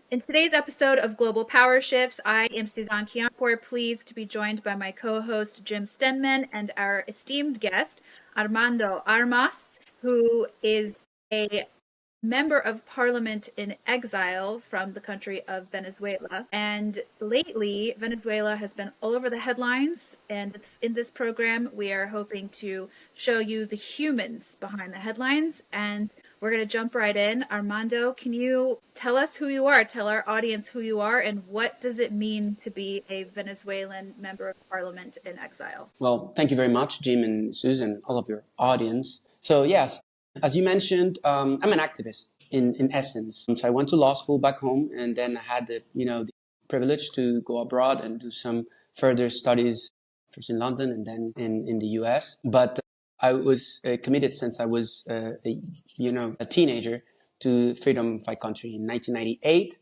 In today's episode of Global Power Shifts, I am Suzanne Kianpour, pleased to be joined by my co-host Jim Stenman and our esteemed guest Armando Armas, who is a member of parliament in exile from the country of Venezuela. And lately, Venezuela has been all over the headlines. And in this program, we are hoping to show you the humans behind the headlines. And we're going to jump right in. Armando, can you tell us who you are? Tell our audience who you are and what does it mean to be a Venezuelan member of parliament in exile? Well, thank you very much, Jim and Susan, all of your audience. So yes, as you mentioned, I'm an activist in essence. So I went to law school back home, and then I had the privilege to go abroad and do some further studies, first in London and then in the US. But I was committed since I was a teenager to freedom fight country. In 1998,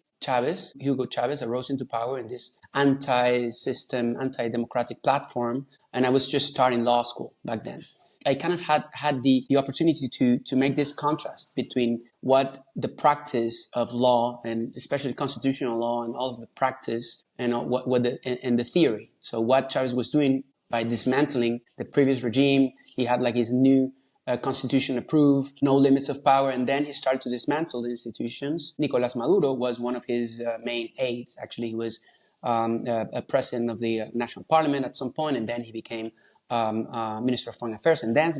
Hugo Chavez, arose into power in this anti-system, anti-democratic platform, and I was just starting law school back then. I kind of had the opportunity to make this contrast between what the practice of law, and especially constitutional law, and all of the practice, and the theory. So what Chavez was doing by dismantling the previous regime, he had like his new constitution approved, no limits of power, and then he started to dismantle the institutions. Nicolás Maduro was one of his main aides. Actually, he was a president of the National Parliament at some point, and then he became Minister of Foreign Affairs, and then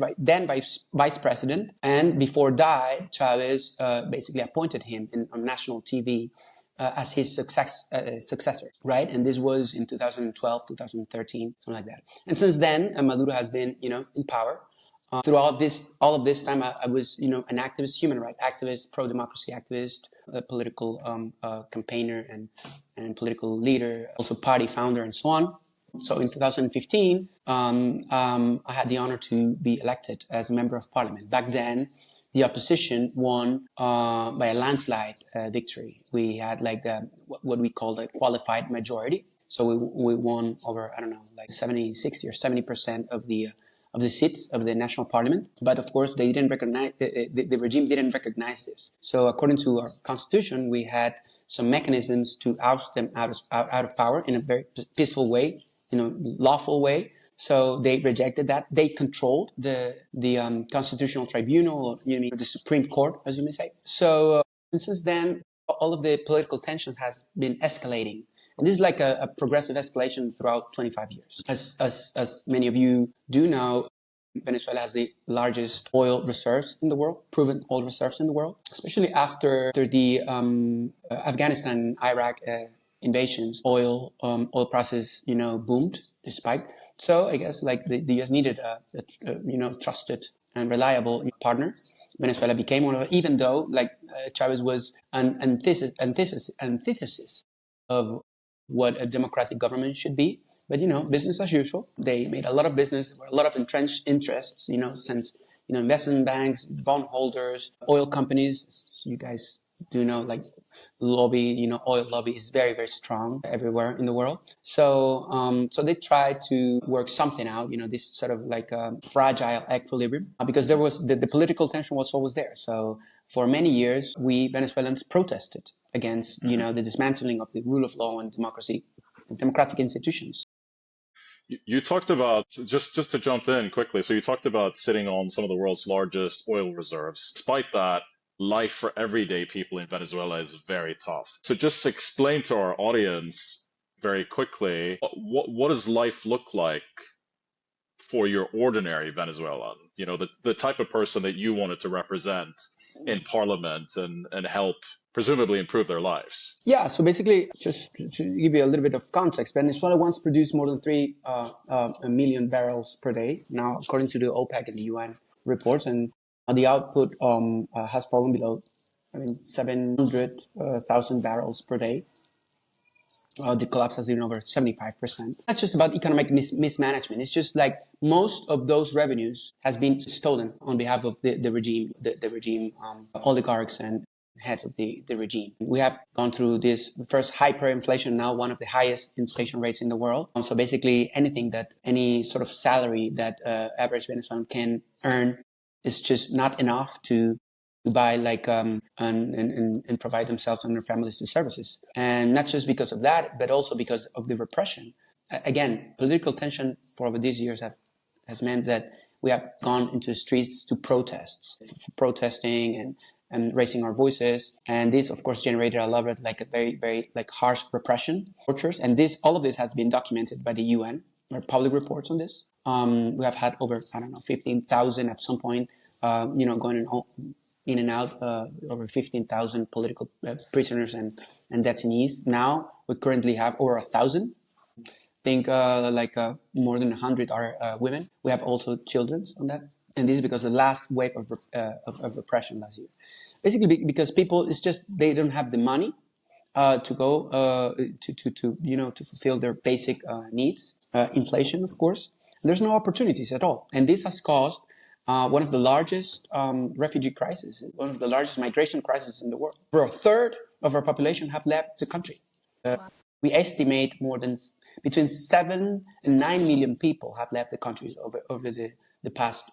vice president. And before died, Chavez basically appointed him on national TV as his successor, right? And this was in 2012, 2013, something like that. And since then, Maduro has been, in power. Throughout all of this time, I was, an activist, human rights activist, pro-democracy activist, a political campaigner and political leader, also party founder, and so on. So in 2015, I had the honor to be elected as a member of parliament. Back then, the opposition won by a landslide victory. We had what we called a qualified majority. So we won over, 60 or 70% of the seats of the national parliament. But of course, they didn't recognize, the regime didn't recognize this. So according to our constitution, we had some mechanisms to oust them out of power in a very peaceful way, lawful way. So they rejected that. They controlled the constitutional tribunal, or, the Supreme Court, as you may say. So since then, all of the political tension has been escalating. And this is like a progressive escalation throughout 25 years. As many of you do know, Venezuela has the largest oil reserves in the world, proven oil reserves in the world, especially after the Afghanistan, Iraq invasions. Oil prices, boomed, despite. So I guess the U.S. needed a trusted and reliable partner. Venezuela became one of them, even though Chavez was an antithesis of what a democratic government should be. But, business as usual. They made a lot of business. There were a lot of entrenched interests, since, investment banks, bondholders, oil companies. You guys do know, lobby, oil lobby is very, very strong everywhere in the world. So, so they tried to work something out, this sort of fragile equilibrium, because there was the political tension was always there. So for many years, we Venezuelans protested against, the dismantling of the rule of law and democracy and democratic institutions. You talked about, just to jump in quickly, so you talked about sitting on some of the world's largest oil reserves. Despite that, life for everyday people in Venezuela is very tough. So just explain to our audience very quickly, what does life look like for your ordinary Venezuelan? The type of person that you wanted to represent in parliament and help presumably improve their lives. Yeah, so basically, just to give you a little bit of context, Venezuela once produced more than 3 million barrels per day. Now, according to the OPEC and the UN reports, and the output has fallen below, 700,000 barrels per day. The collapse has been over 75%. That's just about economic mismanagement. It's just like most of those revenues has been stolen on behalf of the regime, the regime oligarchs and heads of the regime. We have gone through this first hyperinflation, now one of the highest inflation rates in the world. So basically any sort of salary that average Venezuelan can earn is just not enough to to buy and provide themselves and their families to services. And not just because of that, but also because of the repression. Again, political tension for over these years has meant that we have gone into the streets to protests, for protesting and raising our voices. And this, of course, generated a lot of a very, very harsh repression, tortures. And all of this has been documented by the UN. There are public reports on this. We have had over, 15,000 at some point, going in and out, over 15,000 political prisoners and detainees. Now we currently have over 1,000. I think more than 100 are women. We have also children on that. And this is because of the last wave of repression last year. Basically, because people, it's just they don't have the money to go to fulfill their basic needs. Inflation, of course. There's no opportunities at all. And this has caused one of the largest refugee crises, one of the largest migration crises in the world. Over a third of our population have left the country. We estimate between 7 and 9 million people have left the country over the past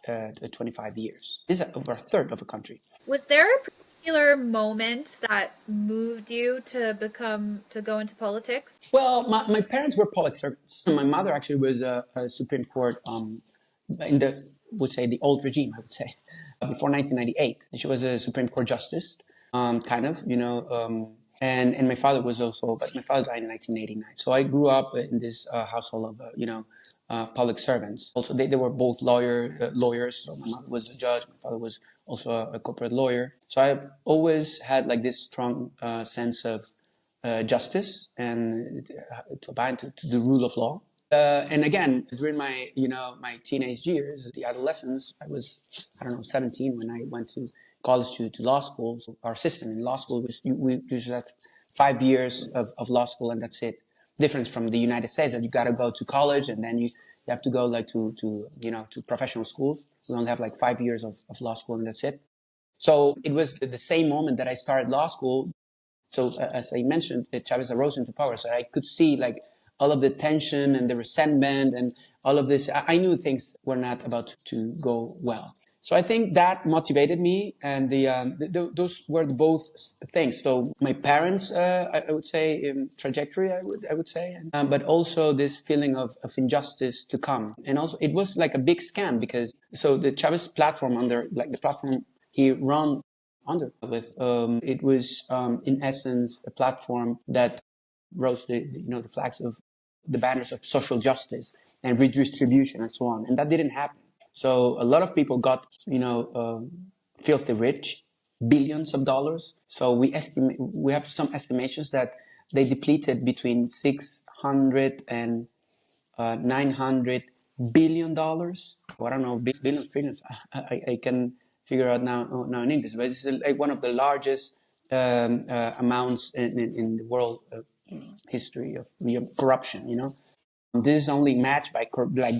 25 years. This is over a third of a country. Was there a particular moment that moved you to go into politics? Well, my parents were public servants. My mother actually was a Supreme Court in the old regime, I would say, before 1998. She was a Supreme Court justice, and my father was also, but my father died in 1989. So I grew up in this household of, public servants. Also, they were both lawyers. So my mother was a judge. My father was also a corporate lawyer. So I've always had this strong sense of justice and to abide to the rule of law. And again, during my teenage years, the adolescence, I was 17 when I went to college to law school. So our system in law school was we usually have 5 years of law school and that's it. Difference from the United States that you got to go to college and then you have to go to professional schools. We only have 5 years of law school and that's it. So it was the same moment that I started law school. So as I mentioned, Chavez arose into power. So I could see all of the tension and the resentment and all of this. I knew things were not about to go well. So I think that motivated me, and those were both things. So my parents, I would say, trajectory, I would say, but also this feeling of injustice to come. And also it was a big scam because the Chavez platform the platform he ran under with, it was in essence a platform that rose the flags of the banners of social justice and redistribution and so on, and that didn't happen. So a lot of people got filthy rich, billions of dollars. So we have some estimations that they depleted between 600 and 900 $billion. Well, I don't know, billions, trillions. I can figure out now in English, but it's one of the largest amounts in the world history of corruption. This is only matched by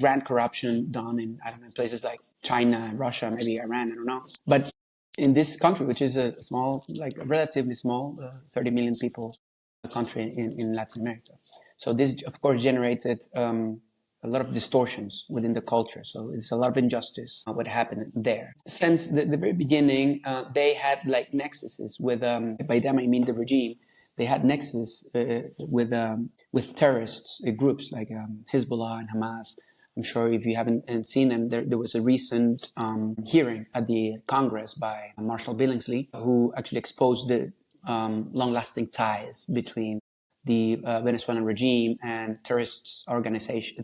grand corruption done in places like China, Russia, maybe Iran. I don't know, but in this country, which is a small, relatively small, 30 million people country in Latin America. So this, of course, generated a lot of distortions within the culture. So it's a lot of injustice, what happened there. Since the very beginning, they had nexuses with, by them I mean the regime, they had nexus with terrorists, groups like Hezbollah and Hamas. I'm sure if you haven't seen them, there was a recent hearing at the Congress by Marshall Billingsley, who actually exposed the long-lasting ties between the Venezuelan regime and terrorist organization.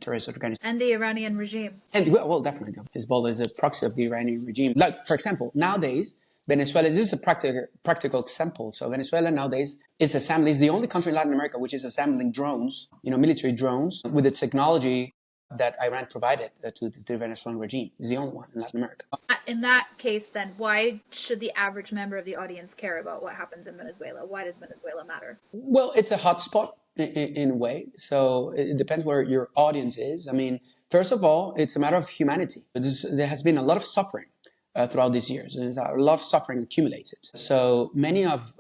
And the Iranian regime. And well, definitely. Hezbollah is a proxy of the Iranian regime. For example, nowadays, Venezuela, this is a practical example. So Venezuela nowadays is the only country in Latin America which is assembling drones, military drones, with the technology that Iran provided to the Venezuelan regime. It's the only one in Latin America. In that case, then, why should the average member of the audience care about what happens in Venezuela? Why does Venezuela matter? Well, it's a hotspot in a way. So it depends where your audience is. I mean, first of all, it's a matter of humanity. There has been a lot of suffering throughout these years. There's a lot of suffering accumulated. So many of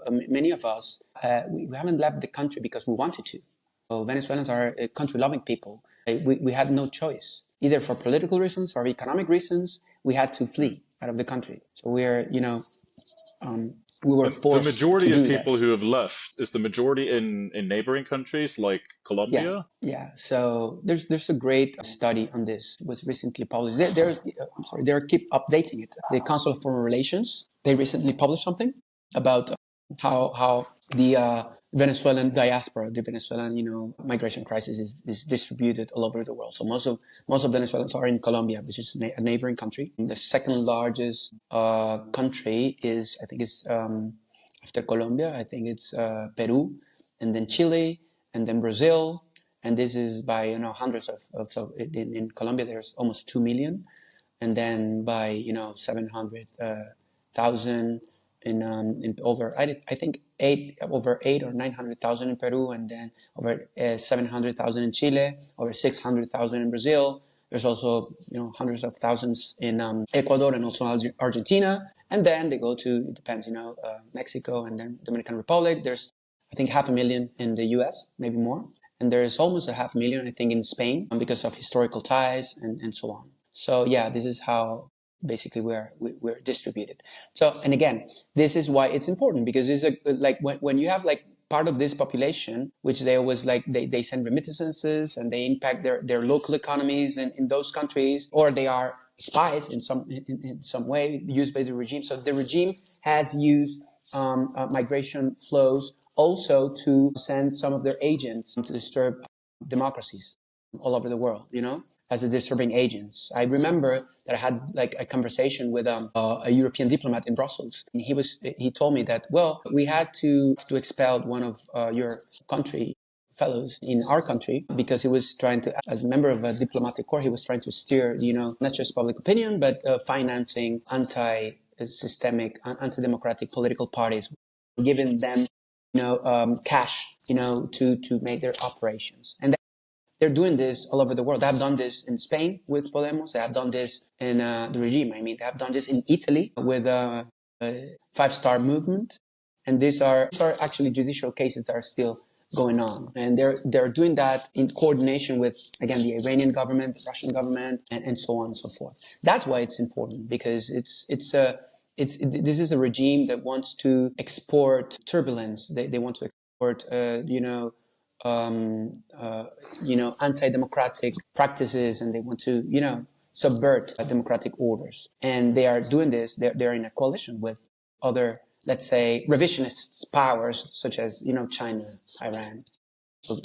us, we haven't left the country because we wanted to. So Venezuelans are country-loving people. We had no choice. Either for political reasons or economic reasons, we had to flee. out of the country. So um, we were And the forced to majority of do that. people who have left is the majority in neighboring countries like Yeah, Colombia. yeah. So there's a great study on this. It was recently published. I'm sorry, they keep updating it. The Council of Foreign Relations, they recently published something about how the Venezuelan diaspora, the Venezuelan migration crisis is distributed all over the world. So most of Venezuelans are in Colombia, which is a neighboring country. The second largest country is, I think it's after Colombia, I think it's Peru, and then Chile, and then Brazil. And this is by hundreds of so in Colombia there's almost 2 million, and then by 700,000 in over I think over 8 or 900,000 in Peru, and then over 700,000 in Chile, over 600,000 in Brazil. There's also hundreds of thousands in Ecuador and also Argentina, and then they go to, it depends, Mexico and then Dominican Republic. There's I think 500,000 in the US, maybe more, and there's almost a 500,000 I think in Spain because of historical ties and so on. So yeah, this is how basically we're distributed. So, and again, this is why it's important, because it's like when you have like part of this population, which they always like, they send remittances and they impact their local economies in those countries, or they are spies in some way used by the regime. So the regime has used migration flows also to send some of their agents to disturb democracies all over the world, as a disturbing agents. I remember that I had like a conversation with a European diplomat in Brussels, and he told me that, well, we had to expel one of your country fellows in our country because he was trying to, as a member of a diplomatic corps, he was trying to steer, not just public opinion, but financing anti-systemic, anti-democratic political parties, giving them, cash, to make their operations. And they're doing this all over the world. They have done this in Spain with Podemos. They have done this in the regime. I mean, they have done this in Italy with a five-star movement. And these are actually judicial cases that are still going on. And they're doing that in coordination with, again, the Iranian government, the Russian government, and so on and so forth. That's why it's important, because this is a regime that wants to export turbulence. They want to export, anti-democratic practices, and they want to, subvert democratic orders. And they are doing this. They're in a coalition with other, let's say, revisionist powers such as, China, Iran.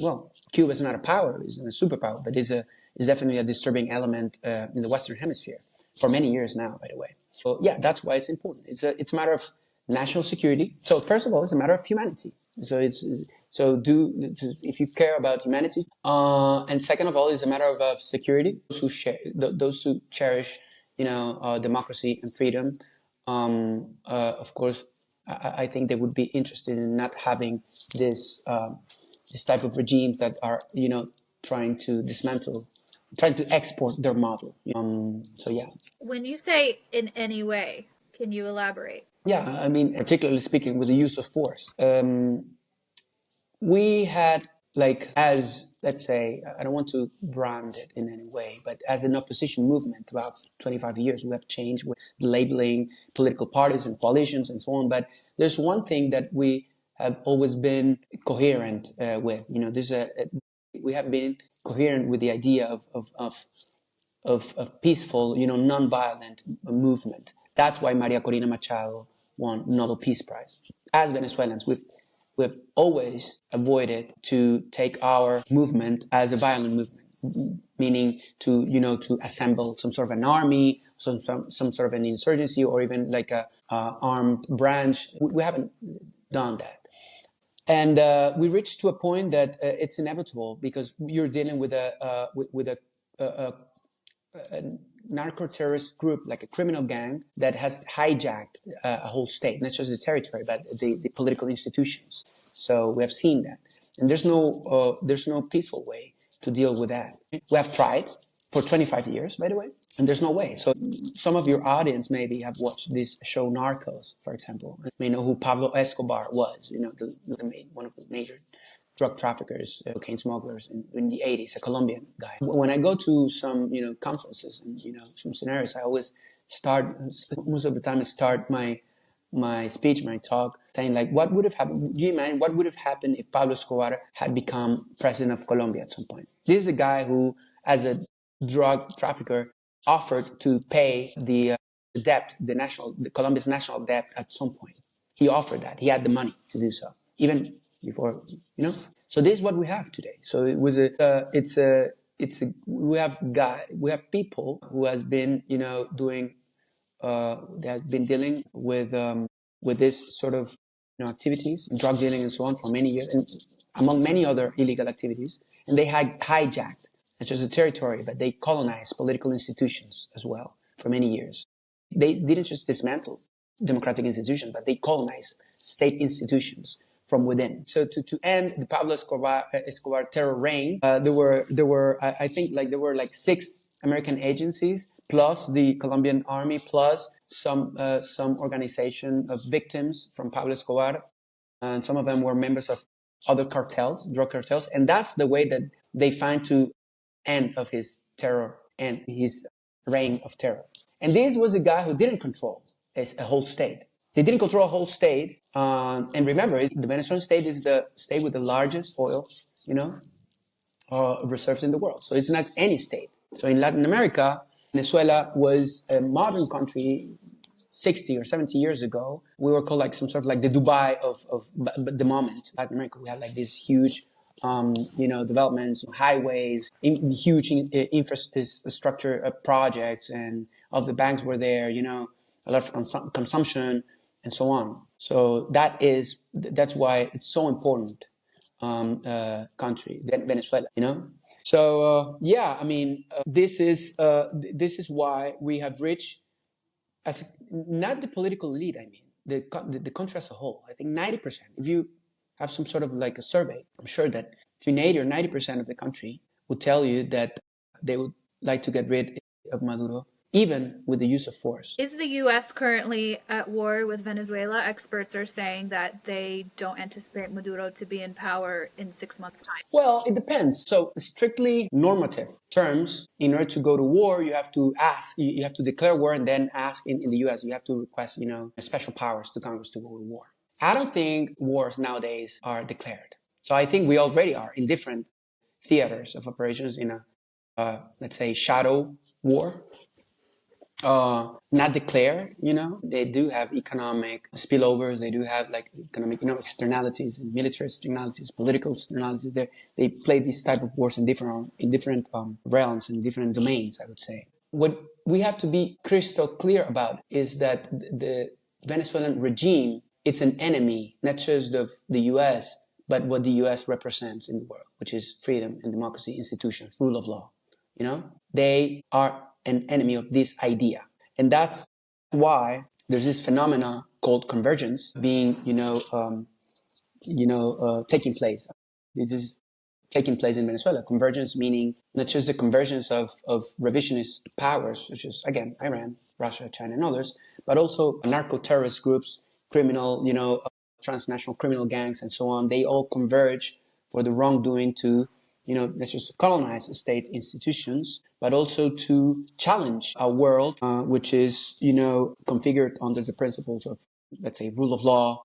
Well, Cuba is not a power; it's a superpower, but is definitely a disturbing element in the Western Hemisphere for many years now. By the way, so yeah, that's why it's important. It's a matter of national security. So first of all, it's a matter of humanity. So if you care about humanity, and second of all, it's a matter of security. Those who cherish, democracy and freedom, of course, I think they would be interested in not having this type of regimes that are, trying to dismantle, trying to export their model. So yeah. When you say in any way, can you elaborate? Yeah, I mean, particularly speaking with the use of force. We had, like, as, let's say, I don't want to brand it in any way, but as an opposition movement throughout 25 years, we have changed with labeling political parties and coalitions and so on. But there's one thing that we have always been coherent with. We have been coherent with the idea of peaceful, non-violent movement. That's why Maria Corina Machado won Nobel Peace Prize. As Venezuelans, we've always avoided to take our movement as a violent movement, meaning to assemble some sort of an army, some sort of an insurgency, or even like a armed branch. We haven't done that. And we reached to a point that it's inevitable, because you're dealing with a narco-terrorist group, like a criminal gang that has hijacked a whole state, not just the territory, but the political institutions. So we have seen that, and there's no peaceful way to deal with that. We have tried for 25 years, by the way, and there's no way. So some of your audience maybe have watched this show Narcos, for example. You may know who Pablo Escobar was, one of the major drug traffickers, cocaine smugglers in the 80s, a Colombian guy. When I go to some, conferences and, some scenarios, I always start, most of the time I start my speech, my talk, saying like, what would have happened? Do you imagine what would have happened if Pablo Escobar had become president of Colombia at some point? This is a guy who, as a drug trafficker, offered to pay the debt, the Colombia's national debt at some point. He offered that. He had the money to do so, even before, So this is what we have today. So it was we have people who has been, doing they have been dealing with this sort of activities, drug dealing and so on for many years, and among many other illegal activities. And they had hijacked not just the territory, but they colonized political institutions as well for many years. They didn't just dismantle democratic institutions, but they colonized state institutions from within. So to end the Pablo Escobar terror reign, there were I think there were 6 American agencies plus the Colombian army plus some organization of victims from Pablo Escobar, and some of them were members of other cartels, drug cartels, and that's the way that they find to end of his terror and his reign of terror. And this was a guy who didn't control a whole state. They didn't control a whole state. And remember, the Venezuelan state is the state with the largest oil, reserves in the world. So it's not any state. So in Latin America, Venezuela was a modern country 60 or 70 years ago. We were called some sort of the Dubai of the moment. Latin America, we had these huge, developments, highways, huge infrastructure projects, and all the banks were there, a lot of consumption and so on. So that's why it's so important country, Venezuela, So this is why we have reached not the political elite. The country as a whole. I think 90%. If you have some sort of a survey, I'm sure that between 80 or 90% of the country would tell you that they would like to get rid of Maduro, even with the use of force. Is the U.S. currently at war with Venezuela? Experts are saying that they don't anticipate Maduro to be in power in 6 months' time. Well, it depends. So strictly normative terms, in order to go to war, you have to ask, you have to declare war and then ask in the U.S., you have to request, special powers to Congress to go to war. I don't think wars nowadays are declared. So I think we already are in different theaters of operations in a, let's say, shadow war. Not declared, they do have economic spillovers. They do have economic, externalities and military externalities, political externalities. They play these type of wars in different realms and different domains, I would say. What we have to be crystal clear about is that the Venezuelan regime, it's an enemy, not just of the U.S., but what the U.S. represents in the world, which is freedom and democracy, institutions, rule of law. They are an enemy of this idea. And that's why there's this phenomena called convergence being, taking place. This is taking place in Venezuela. Convergence meaning not just the convergence of revisionist powers, such as, again, Iran, Russia, China, and others, but also narco-terrorist groups, criminal, transnational criminal gangs, and so on. They all converge for the wrongdoing to let's just colonize state institutions, but also to challenge a world which is, configured under the principles of, let's say, rule of law,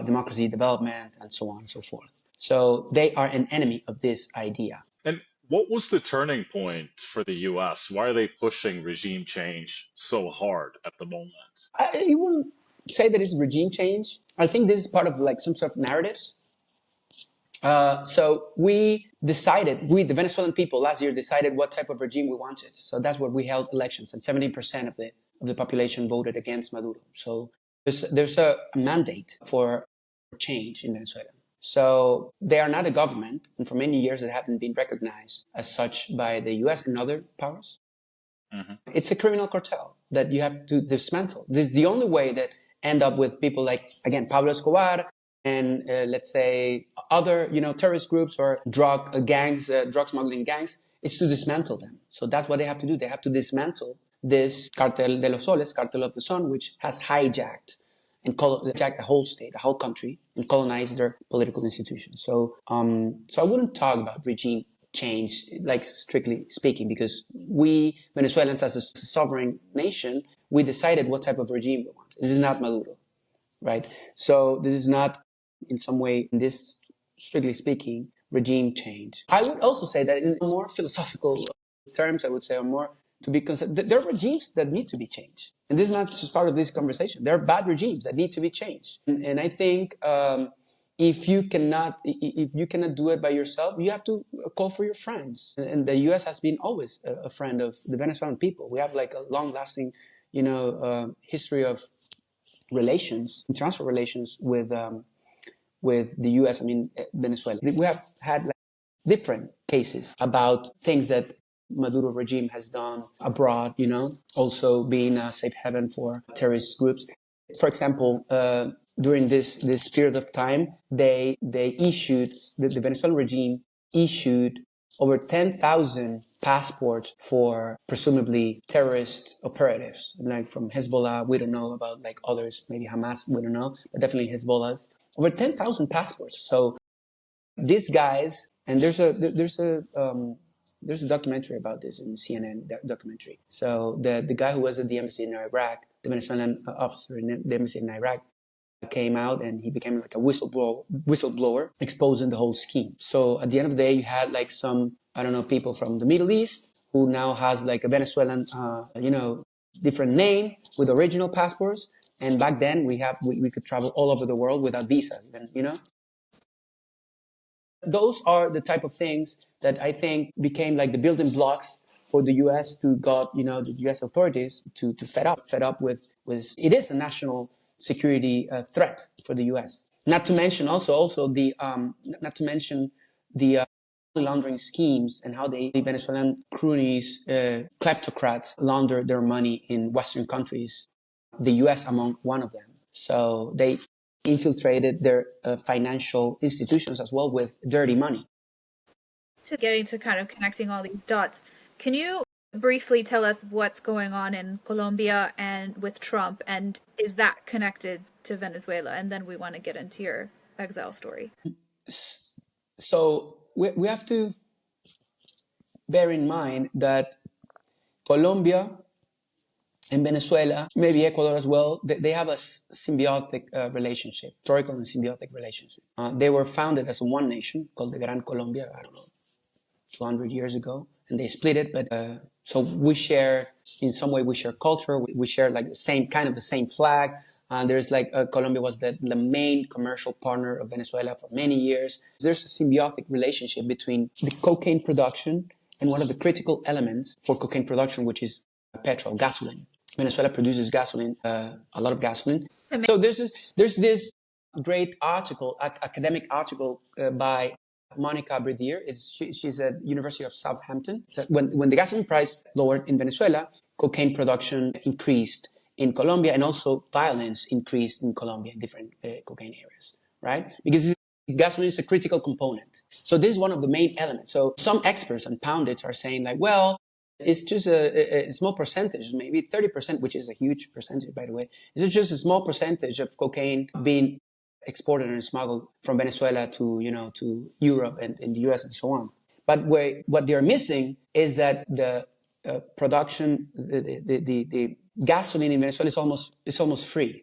democracy, development, and so on and so forth. So they are an enemy of this idea. And what was the turning point for the US? Why are they pushing regime change so hard at the moment? I wouldn't say that it's regime change. I think this is part of some sort of narratives. So the Venezuelan people last year decided what type of regime we wanted. So that's what we held elections, and 70% of the population voted against Maduro. So there's a mandate for change in Venezuela. So they are not a government, and for many years they haven't been recognized as such by the U.S. and other powers. Mm-hmm. It's a criminal cartel that you have to dismantle. This is the only way that end up with people like, again, Pablo Escobar, and let's say other, terrorist groups or drug gangs, drug smuggling gangs, is to dismantle them. So that's what they have to do. They have to dismantle this cartel de los soles, cartel of the sun, which has hijacked and hijack the whole state, the whole country, and colonize their political institutions. So I wouldn't talk about regime change, like strictly speaking, because we Venezuelans, as a sovereign nation, we decided what type of regime we want. This is not Maduro, right? So this is not, in some way, in this, strictly speaking, regime change. I would also say that in more philosophical terms, I would say, or more to be considered, there are regimes that need to be changed. And this is not just part of this conversation. There are bad regimes that need to be changed. And I think if you cannot do it by yourself, you have to call for your friends. And the U.S. has been always a friend of the Venezuelan people. We have like a long-lasting, history of relations, transfer relations with the U.S. Venezuela. We have had like different cases about things that Maduro regime has done abroad. Also being a safe haven for terrorist groups. For example, during this period of time, they issued the Venezuelan regime issued over 10,000 passports for presumably terrorist operatives, like from Hezbollah. We don't know about like others, maybe Hamas, we don't know, but definitely Hezbollah's. Over 10,000 passports. So these guys, and there's a documentary about this in CNN documentary. So the guy who was at the embassy in Iraq, the Venezuelan officer in the embassy in Iraq, came out and he became like a whistleblower exposing the whole scheme. So at the end of the day, you had like some, I don't know, people from the Middle East who now has like a Venezuelan, different name with original passports. And back then we could travel all over the world without visas, and those are the type of things that I think became like the building blocks for the U.S. to got, the U.S. authorities to fed up with it is a national security threat for the U.S. Not to mention also the money laundering schemes and how the Venezuelan cronies, kleptocrats launder their money in Western countries, the U.S. among one of them. So they infiltrated their financial institutions as well with dirty money. To getting to kind of connecting all these dots, can you briefly tell us what's going on in Colombia and with Trump, and is that connected to Venezuela? And then we want to get into your exile story. So we have to bear in mind that Colombia and Venezuela, maybe Ecuador as well, they have a symbiotic relationship, historical and symbiotic relationship. They were founded as one nation called the Gran Colombia, I don't know, 200 years ago, and they split it. But so we share, in some way, we share culture. We share like the same flag. There's like Colombia was the main commercial partner of Venezuela for many years. There's a symbiotic relationship between the cocaine production and one of the critical elements for cocaine production, which is petrol, gasoline. Venezuela produces gasoline, a lot of gasoline. So there's this great article, academic article by Monica Bredier. She's at University of Southampton. So when the gasoline price lowered in Venezuela, cocaine production increased in Colombia, and also violence increased in Colombia in different cocaine areas, right? Because gasoline is a critical component. So this is one of the main elements. So some experts and pundits are saying like, well, it's just a small percentage, maybe 30%, which is a huge percentage, by the way. It's just a small percentage of cocaine being exported and smuggled from Venezuela to Europe and the US and so on. But what they're missing is that the production, the gasoline in Venezuela is almost free.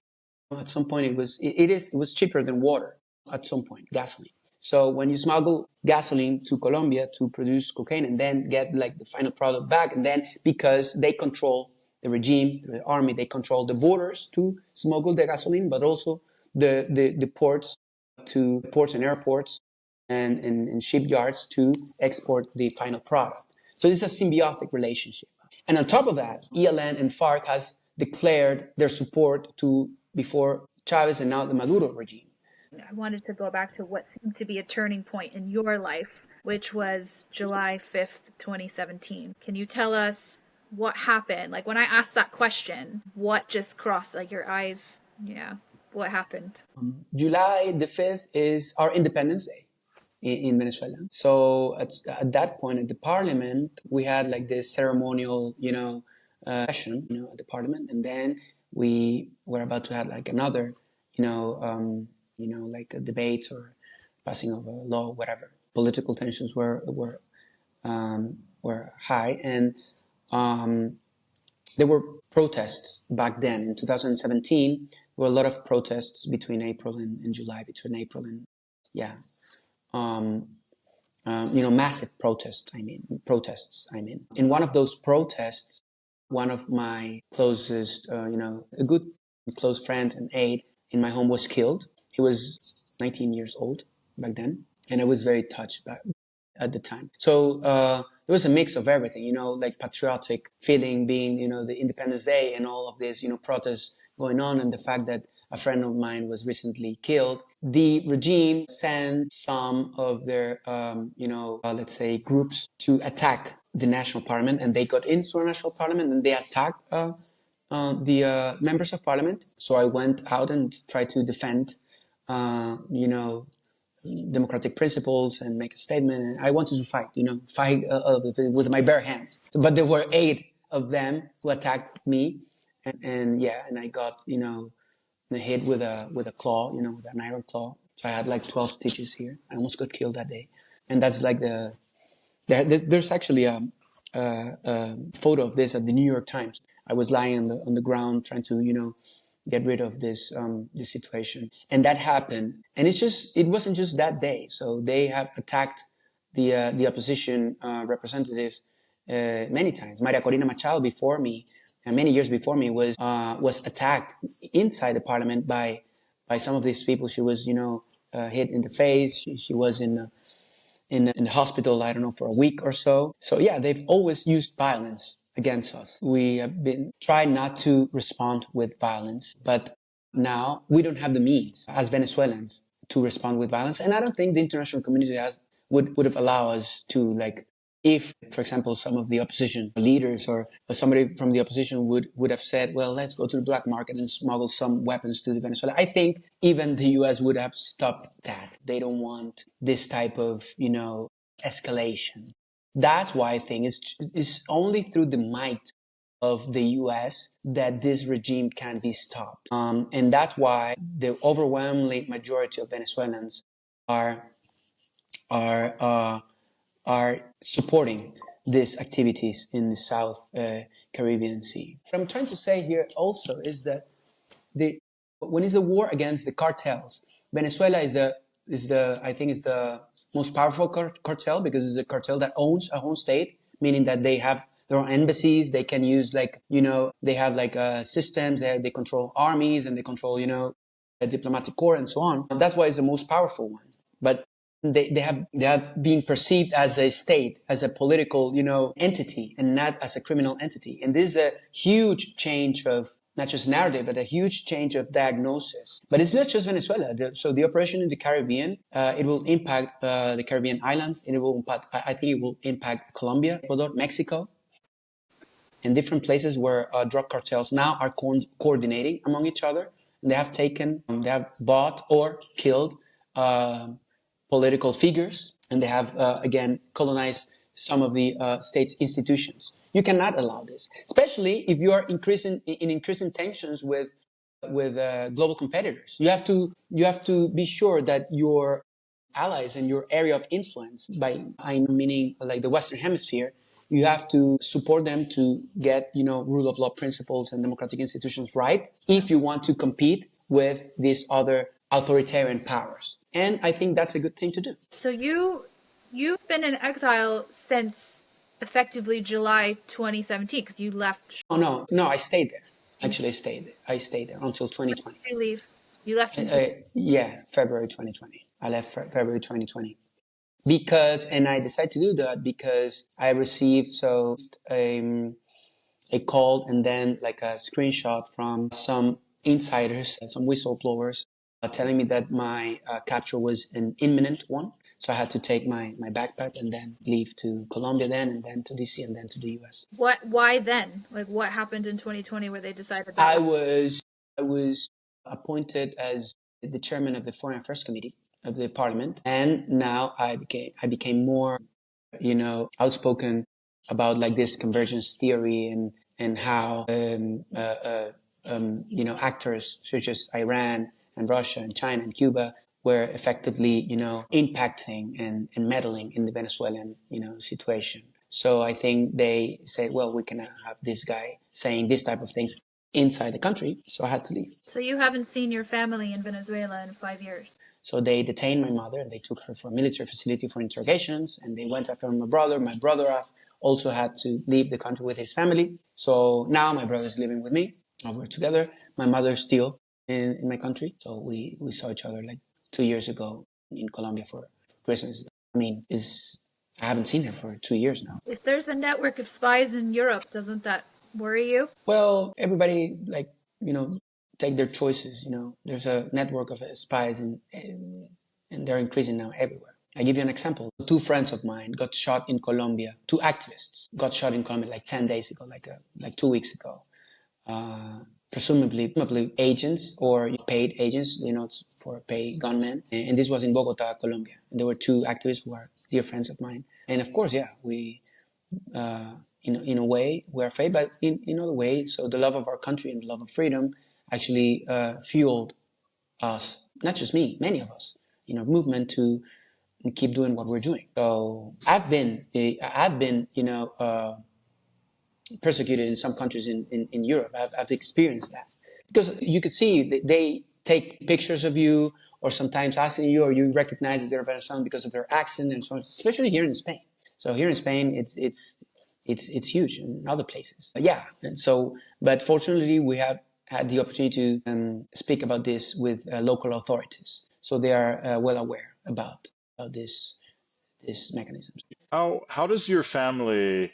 At some point, it was cheaper than water. At some point, gasoline. So when you smuggle gasoline to Colombia to produce cocaine and then get like the final product back, and then because they control the regime, the army, they control the borders to smuggle the gasoline, but also the ports and airports and shipyards to export the final product. So this is a symbiotic relationship. And on top of that, ELN and FARC has declared their support to before Chavez and now the Maduro regime. I wanted to go back to what seemed to be a turning point in your life, which was July 5th, 2017. Can you tell us what happened? Like when I asked that question, what just crossed like your eyes? Yeah, what happened? July the 5th is our Independence Day in Venezuela. So at that point at the parliament, we had like this ceremonial, session, at the parliament. And then we were about to have like another like a debate or passing of a law, whatever. Political tensions were high, and there were protests back then. In 2017, there were a lot of protests between April and July, between April and, yeah, massive protests. I mean, in one of those protests, one of my closest, a good close friend and aide in my home was killed. He was 19 years old back then, and I was very touched at the time. So there was a mix of everything, like patriotic feeling, being, the Independence Day and all of this, protests going on, and the fact that a friend of mine was recently killed. The regime sent some of their, let's say, groups to attack the national parliament, and they got into the national parliament and they attacked the members of parliament. So I went out and tried to defend, democratic principles and make a statement. And I wanted to fight with my bare hands. But there were 8 of them who attacked me, and I got hit with a claw, with an iron claw. So I had like 12 stitches here. I almost got killed that day, and that's like there's actually a photo of this at the New York Times. I was lying on the ground trying to get rid of this situation, and that happened. And it wasn't just that day. So they have attacked the opposition representatives many times. Maria Corina Machado before me, and many years before me, was attacked inside the parliament by some of these people. She was hit in the face. She was in the hospital, I don't know, for a week or so. So yeah, they've always used violence against us. We have been trying not to respond with violence, but now we don't have the means as Venezuelans to respond with violence. And I don't think the international community would have allowed us to, like, if, for example, some of the opposition leaders or somebody from the opposition would have said, well, let's go to the black market and smuggle some weapons to Venezuela. I think even the US would have stopped that. They don't want this type of, escalation. That's why I think it's only through the might of the US that this regime can be stopped. And that's why the overwhelming majority of Venezuelans are supporting these activities in the South Caribbean Sea. What I'm trying to say here also is that when it's a war against the cartels, Venezuela is the most powerful cartel, because it's a cartel that owns a home state, meaning that they have their own embassies. They can use they have systems. They control armies, and they control a diplomatic corps and so on. And that's why it's the most powerful one. But they have been perceived as a state, as a political entity, and not as a criminal entity. And this is a huge change of not just narrative, but a huge change of diagnosis. But it's not just Venezuela. So the operation in the Caribbean, it will impact the Caribbean islands. It will impact, I think it will impact Colombia, Ecuador, Mexico, and different places where drug cartels now are coordinating among each other. And they have bought or killed political figures, and they have, again, colonized some of the state's institutions. You cannot allow this, especially if you are increasing tensions with global competitors. You have to be sure that your allies and your area of influence, by I'm meaning like the Western Hemisphere, you have to support them to get rule of law principles and democratic institutions right if you want to compete with these other authoritarian powers. And I think that's a good thing to do. So you've been in exile since effectively July 2017, because you left. Oh, no, I stayed there. Actually, I stayed there until 2020. When did you leave? You left in February 2020. I left February 2020. And I decided to do that because I received a call and then like a screenshot from some insiders, some whistleblowers, telling me that my capture was an imminent one. So I had to take my backpack and then leave to Colombia then, and then to DC, and then to the US. Why then? Like, what happened in 2020 where they decided that? I was appointed as the chairman of the Foreign Affairs Committee of the Parliament, and now I became more, outspoken about like this convergence theory and how actors such as Iran and Russia and China and Cuba were effectively, impacting and meddling in the Venezuelan, situation. So I think they say, well, we cannot have this guy saying this type of things inside the country. So I had to leave. So you haven't seen your family in Venezuela in 5 years? So they detained my mother and they took her for a military facility for interrogations, and they went after my brother. My brother also had to leave the country with his family. So now my brother is living with me. We're together. My mother is still in my country. So we saw each other like 2 years ago in Colombia for Christmas. I haven't seen her for 2 years now. If there's a network of spies in Europe, doesn't that worry you? Well, everybody take their choices. There's a network of spies and they're increasing now everywhere. I give you an example. 2 friends of mine got shot in Colombia. 2 activists got shot in Colombia like 10 days ago, like 2 weeks ago. Presumably agents or paid agents, for paid gunmen. And this was in Bogota, Colombia. And there were 2 activists who are dear friends of mine. And of course, yeah, we, in a way, we're afraid, but in other ways, so the love of our country and the love of freedom actually fueled us, not just me, many of us, in our movement to keep doing what we're doing. So I've been persecuted in some countries in Europe. I've experienced that because you could see they take pictures of you or sometimes asking you, or you recognize that they're Venezuelan because of their accent and so on, especially here in Spain. So here in Spain, it's huge in other places. Yeah. And so, but fortunately we have had the opportunity to speak about this with local authorities. So they are well aware about this mechanism. How does your family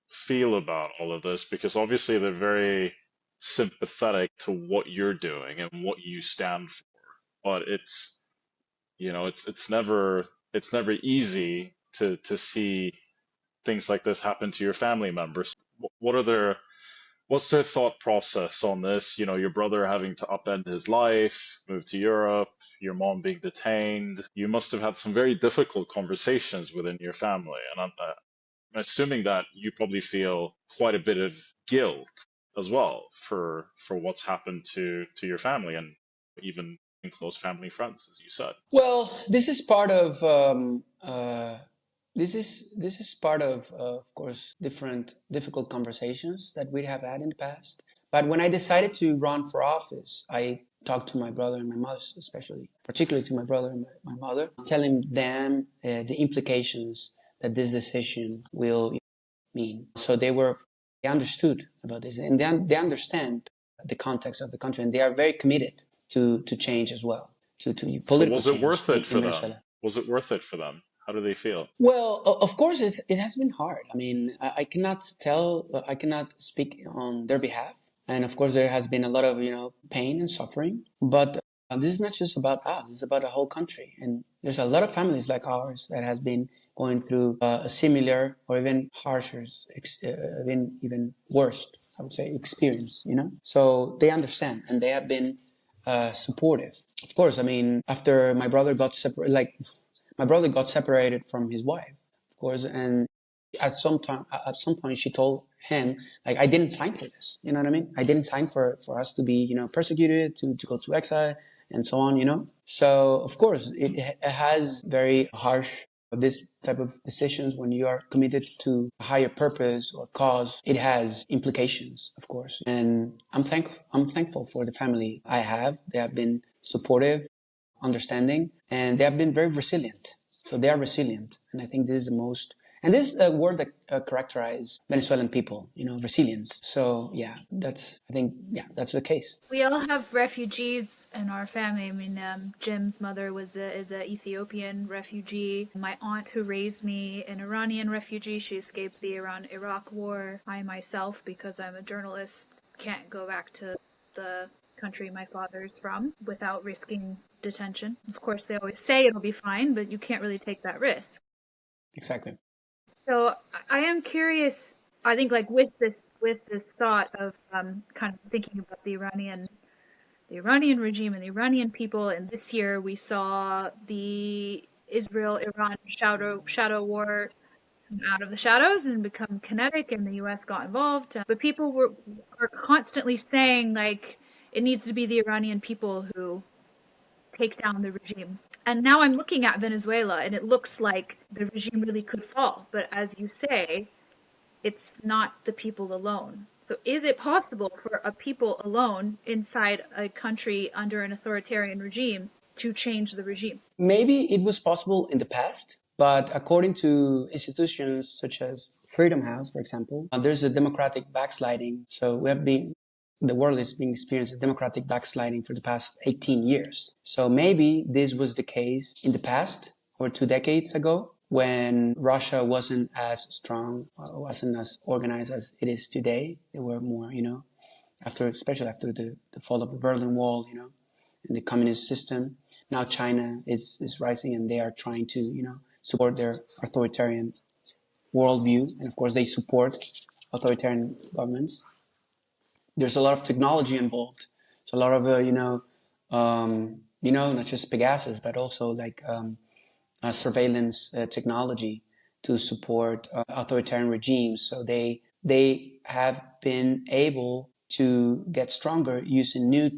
feel about all of this? Because obviously they're very sympathetic to what you're doing and what you stand for. But it's never easy to see things like this happen to your family members. What's their thought process on this? Your brother having to upend his life, move to Europe, your mom being detained. You must have had some very difficult conversations within your family, and I'm assuming that you probably feel quite a bit of guilt as well for what's happened to your family and even close family friends, as you said. Well, this is part of of course, different difficult conversations that we have had in the past. But when I decided to run for office, I talked to my brother and my mother, especially, particularly to my brother and my mother, telling them the implications that this decision will mean. So they understood about this, and they understand the context of the country, and they are very committed to change as well, to So political was it change worth it in for them? Venezuela. Was it worth it for them? How do they feel? Well, of course, it has been hard. I mean, I cannot speak on their behalf. And of course, there has been a lot of, pain and suffering. But this is not just about us, it's about a whole country. And there's a lot of families like ours that have been going through a similar or even harsher, even worse, I would say, experience, So they understand and they have been supportive. Of course, I mean, after my brother got separated from his wife, of course, and at some point, she told him, like, I didn't sign for this. You know what I mean? I didn't sign for us to be, persecuted, to go to exile, and so on. So of course, it has very harsh. This type of decisions, when you are committed to a higher purpose or cause, it has implications, of course. And I'm thankful for the family I have. They have been supportive, understanding, and they have been very resilient. So they are resilient, and I think this is the most. And this is a word that characterizes Venezuelan people, resilience. So yeah, that's the case. We all have refugees in our family. I mean, Jim's mother is a Ethiopian refugee. My aunt who raised me, an Iranian refugee. She escaped the Iran-Iraq war. I myself, because I'm a journalist, can't go back to the country my father's from without risking detention. Of course, they always say it'll be fine, but you can't really take that risk. Exactly. So I am curious. I think, like, with this thought of kind of thinking about the Iranian regime and the Iranian people, and this year we saw the Israel-Iran shadow war come out of the shadows and become kinetic, and the U.S. got involved. But people are constantly saying, like, it needs to be the Iranian people who take down the regime. And now I'm looking at Venezuela, and it looks like the regime really could fall. But as you say, it's not the people alone. So is it possible for a people alone inside a country under an authoritarian regime to change the regime? Maybe it was possible in the past, but according to institutions such as Freedom House, for example, there's a democratic backsliding. So the world is being experienced a democratic backsliding for the past 18 years. So maybe this was the case in the past or 2 decades ago when Russia wasn't as strong, wasn't as organized as it is today. They were more, especially after the fall of the Berlin Wall, in the communist system. Now China is rising and they are trying to, support their authoritarian worldview. And of course, they support authoritarian governments. There's a lot of technology involved. It's a lot of, not just Pegasus, but also like surveillance technology to support authoritarian regimes. So they have been able to get stronger using new,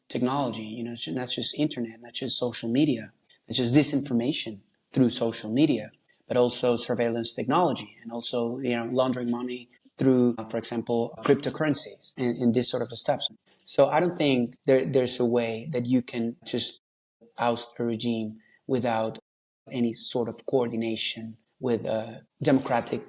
technology. Not just internet, not just social media, not just disinformation through social media, but also surveillance technology and also laundering money through, for example, cryptocurrencies and this sort of steps. So I don't think there's a way that you can just oust a regime without any sort of coordination with democratic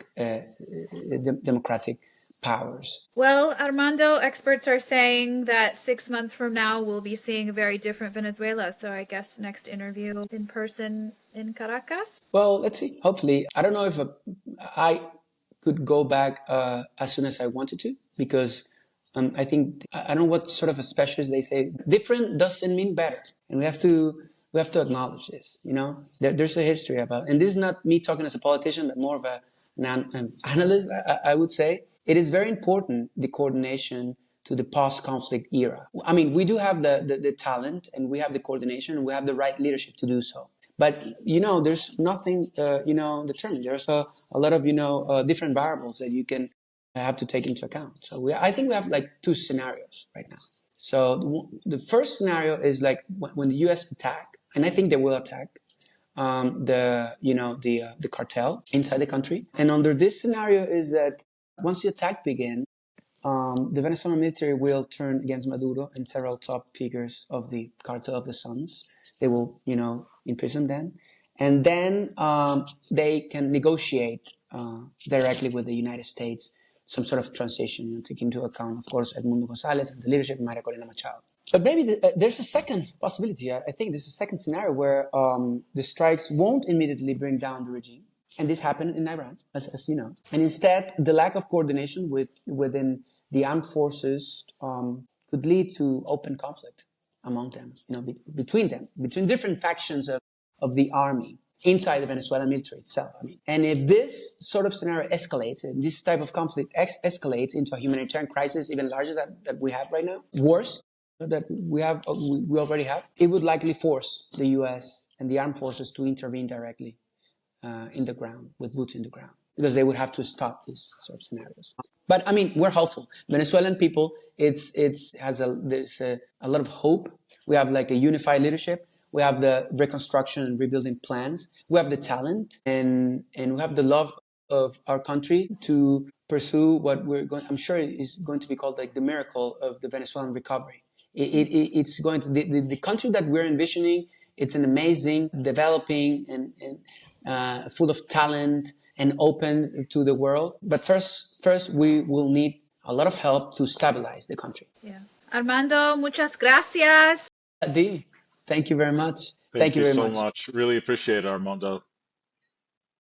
powers. Well, Armando, experts are saying that 6 months from now we'll be seeing a very different Venezuela. So I guess next interview in person in Caracas. Well, let's see. Hopefully, I don't know if I could go back as soon as I wanted to, because I think I don't know what sort of a specialist they say. Different doesn't mean better, and we have to acknowledge this. There's a history about, and this is not me talking as a politician, but more of an analyst. I would say it is very important, the coordination to the post-conflict era. I mean, we do have the talent, and we have the coordination, and we have the right leadership to do so. But there's nothing determined. There's a lot of different variables that you can have to take into account. So I think we have like two scenarios right now. So the first scenario is like when the U.S. attack, and I think they will attack the cartel inside the country. And under this scenario is that once the attack begins, the Venezuelan military will turn against Maduro and several top figures of the Cartel of the Suns. They will, imprison them. And then they can negotiate directly with the United States some sort of transition, taking into account, of course, Edmundo Gonzalez and the leadership of Maria Corina Machado. But maybe there's a second possibility. I think there's a second scenario where the strikes won't immediately bring down the regime. And this happened in Iran, as you know. And instead, the lack of coordination within the armed forces could lead to open conflict among them, between different factions of the army inside the Venezuelan military itself. And if this sort of scenario escalates, and this type of conflict escalates into a humanitarian crisis even larger that we have right now, worse that we already have, it would likely force the U.S. and the armed forces to intervene directly in the ground, with boots in the ground, because they would have to stop these sort of scenarios. But we're hopeful. Venezuelan people, there's a lot of hope. We have like a unified leadership. We have the reconstruction and rebuilding plans. We have the talent, and we have the love of our country to pursue what I'm sure is going to be called like the miracle of the Venezuelan recovery. It's going to the country that we're envisioning. It's an amazing, developing, and full of talent and open to the world. But first, we will need a lot of help to stabilize the country. Yeah. Armando, muchas gracias. Di, thank you very much. Thank you very so much. Really appreciate it, Armando.